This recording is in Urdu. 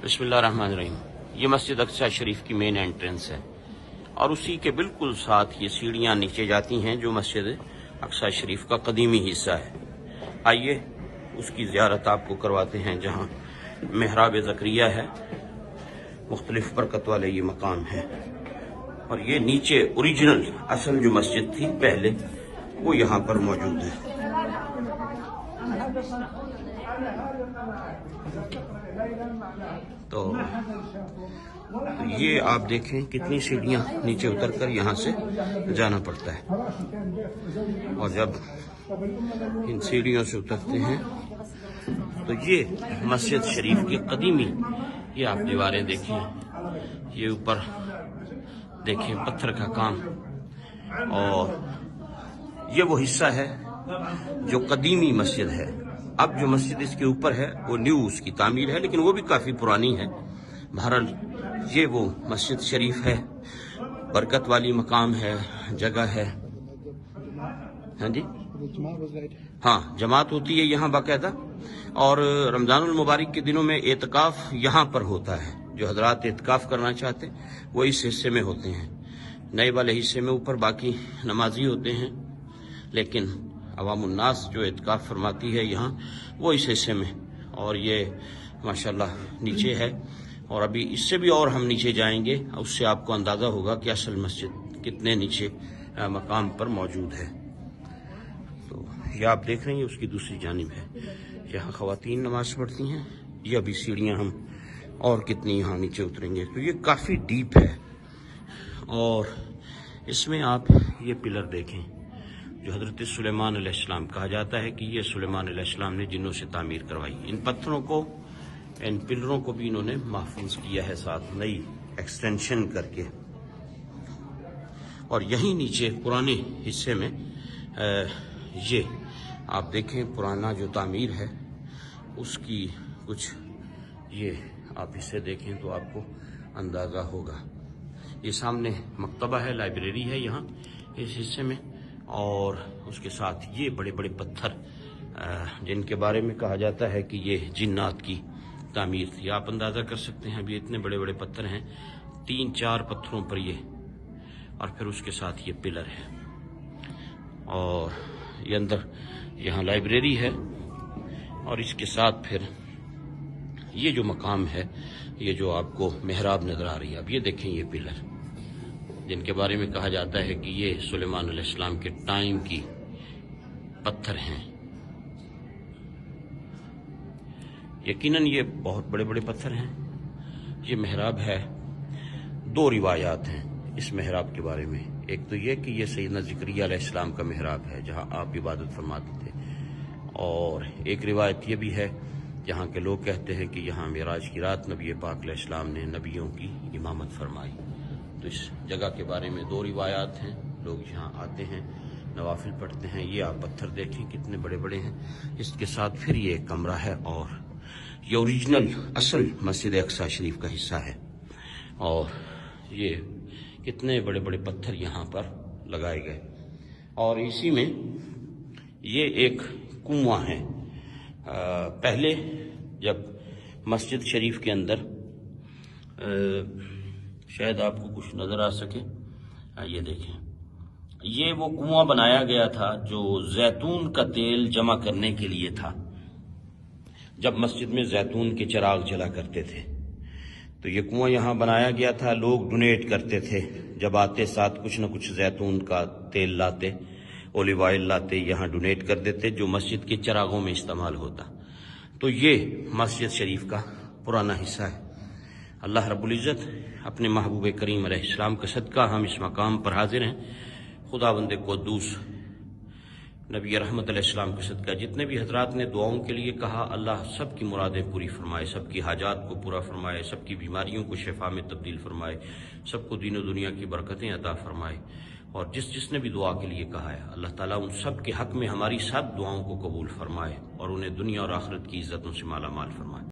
بسم اللہ الرحمن الرحیم۔ یہ مسجد اقصی شریف کی مین انٹرنس ہے اور اسی کے بالکل ساتھ یہ سیڑھیاں نیچے جاتی ہیں جو مسجد اقصی شریف کا قدیمی حصہ ہے۔ آئیے اس کی زیارت آپ کو کرواتے ہیں جہاں محراب زکریہ ہے، مختلف برکت والے یہ مقام ہے، اور یہ نیچے اوریجنل اصل جو مسجد تھی پہلے وہ یہاں پر موجود ہے۔ تو یہ آپ دیکھیں کتنی سیڑھیاں نیچے اتر کر یہاں سے جانا پڑتا ہے، اور جب ان سیڑھیوں سے اترتے ہیں تو یہ مسجد شریف کی قدیمی یہ آپ دیواریں دیکھیں، یہ اوپر دیکھیں پتھر کا کام، اور یہ وہ حصہ ہے جو قدیمی مسجد ہے۔ اب جو مسجد اس کے اوپر ہے وہ نیو اس کی تعمیر ہے، لیکن وہ بھی کافی پرانی ہے۔ بہرحال یہ وہ مسجد شریف ہے، برکت والی مقام ہے، جگہ ہے۔ ہاں جی، ہاں جماعت ہوتی ہے یہاں باقاعدہ، اور رمضان المبارک کے دنوں میں اعتکاف یہاں پر ہوتا ہے۔ جو حضرات اعتکاف کرنا چاہتے وہ اس حصے میں ہوتے ہیں، نئے والے حصے میں اوپر باقی نمازی ہوتے ہیں، لیکن عوام الناس جو اعتکاف فرماتی ہے یہاں وہ اس حصے میں۔ اور یہ ماشاءاللہ نیچے ہے، اور ابھی اس سے بھی اور ہم نیچے جائیں گے، اس سے آپ کو اندازہ ہوگا کہ اصل مسجد کتنے نیچے مقام پر موجود ہے۔ تو یہ آپ دیکھ رہے ہیں اس کی دوسری جانب ہے، یہاں خواتین نماز پڑھتی ہیں۔ یہ ابھی سیڑھیاں ہم اور کتنی یہاں نیچے اتریں گے، تو یہ کافی ڈیپ ہے۔ اور اس میں آپ یہ پلر دیکھیں جو حضرت سلیمان علیہ السلام، کہا جاتا ہے کہ یہ سلیمان علیہ السلام نے جنوں سے تعمیر کروائی۔ ان پتھروں کو، ان پلروں کو بھی انہوں نے محفوظ کیا ہے ساتھ نئی ایکسٹینشن کر کے۔ اور یہیں نیچے پرانے حصے میں یہ آپ دیکھیں پرانا جو تعمیر ہے اس کی کچھ یہ آپ اسے دیکھیں تو آپ کو اندازہ ہوگا۔ یہ سامنے مکتبہ ہے، لائبریری ہے یہاں اس حصے میں، اور اس کے ساتھ یہ بڑے بڑے پتھر جن کے بارے میں کہا جاتا ہے کہ یہ جنات کی تعمیر تھی۔ آپ اندازہ کر سکتے ہیں ابھی اتنے بڑے بڑے پتھر ہیں، 3-4 پتھروں پر یہ، اور پھر اس کے ساتھ یہ پلر ہے، اور یہ اندر یہاں لائبریری ہے، اور اس کے ساتھ پھر یہ جو مقام ہے، یہ جو آپ کو محراب نظر آ رہی ہے، اب یہ دیکھیں یہ پلر جن کے بارے میں کہا جاتا ہے کہ یہ سلیمان علیہ السلام کے ٹائم کی پتھر ہیں۔ یقیناً یہ بہت بڑے بڑے پتھر ہیں۔ یہ محراب ہے، 2 روایات ہیں اس محراب کے بارے میں۔ ایک تو یہ کہ یہ سیدنا زکریا علیہ السلام کا محراب ہے جہاں آپ عبادت فرماتے تھے، اور ایک روایت یہ بھی ہے جہاں کے لوگ کہتے ہیں کہ یہاں معراج کی رات نبی پاک علیہ السلام نے نبیوں کی امامت فرمائی۔ تو اس جگہ کے بارے میں 2 روایات ہیں، لوگ یہاں آتے ہیں، نوافل پڑھتے ہیں۔ یہ آپ پتھر دیکھیں کتنے بڑے بڑے ہیں۔ اس کے ساتھ پھر یہ ایک کمرہ ہے، اور یہ اوریجنل اصل مسجد اقصی شریف کا حصہ ہے، اور یہ کتنے بڑے بڑے پتھر یہاں پر لگائے گئے۔ اور اسی میں یہ ایک کنواں ہے۔ پہلے جب مسجد شریف کے اندر شاید آپ کو کچھ نظر آ سکے، یہ دیکھیں یہ وہ کنواں بنایا گیا تھا جو زیتون کا تیل جمع کرنے کے لیے تھا۔ جب مسجد میں زیتون کے چراغ جلا کرتے تھے تو یہ کنواں یہاں بنایا گیا تھا، لوگ ڈونیٹ کرتے تھے، جب آتے ساتھ کچھ نہ کچھ زیتون کا تیل لاتے، اولیو آئل لاتے، یہاں ڈونیٹ کر دیتے جو مسجد کے چراغوں میں استعمال ہوتا۔ تو یہ مسجد شریف کا پرانا حصہ ہے۔ اللہ رب العزت اپنے محبوب کریم علیہ السلام کا صدقہ ہم اس مقام پر حاضر ہیں۔ خداوند قدوس نبی رحمت علیہ السلام کے صدقہ جتنے بھی حضرات نے دعاؤں کے لیے کہا، اللہ سب کی مرادیں پوری فرمائے، سب کی حاجات کو پورا فرمائے، سب کی بیماریوں کو شفا میں تبدیل فرمائے، سب کو دین و دنیا کی برکتیں عطا فرمائے۔ اور جس نے بھی دعا کے لیے کہا ہے، اللہ تعالیٰ ان سب کے حق میں ہماری سب دعاؤں کو قبول فرمائے، اور انہیں دنیا اور آخرت کی عزتوں سے مالا مال فرمائے۔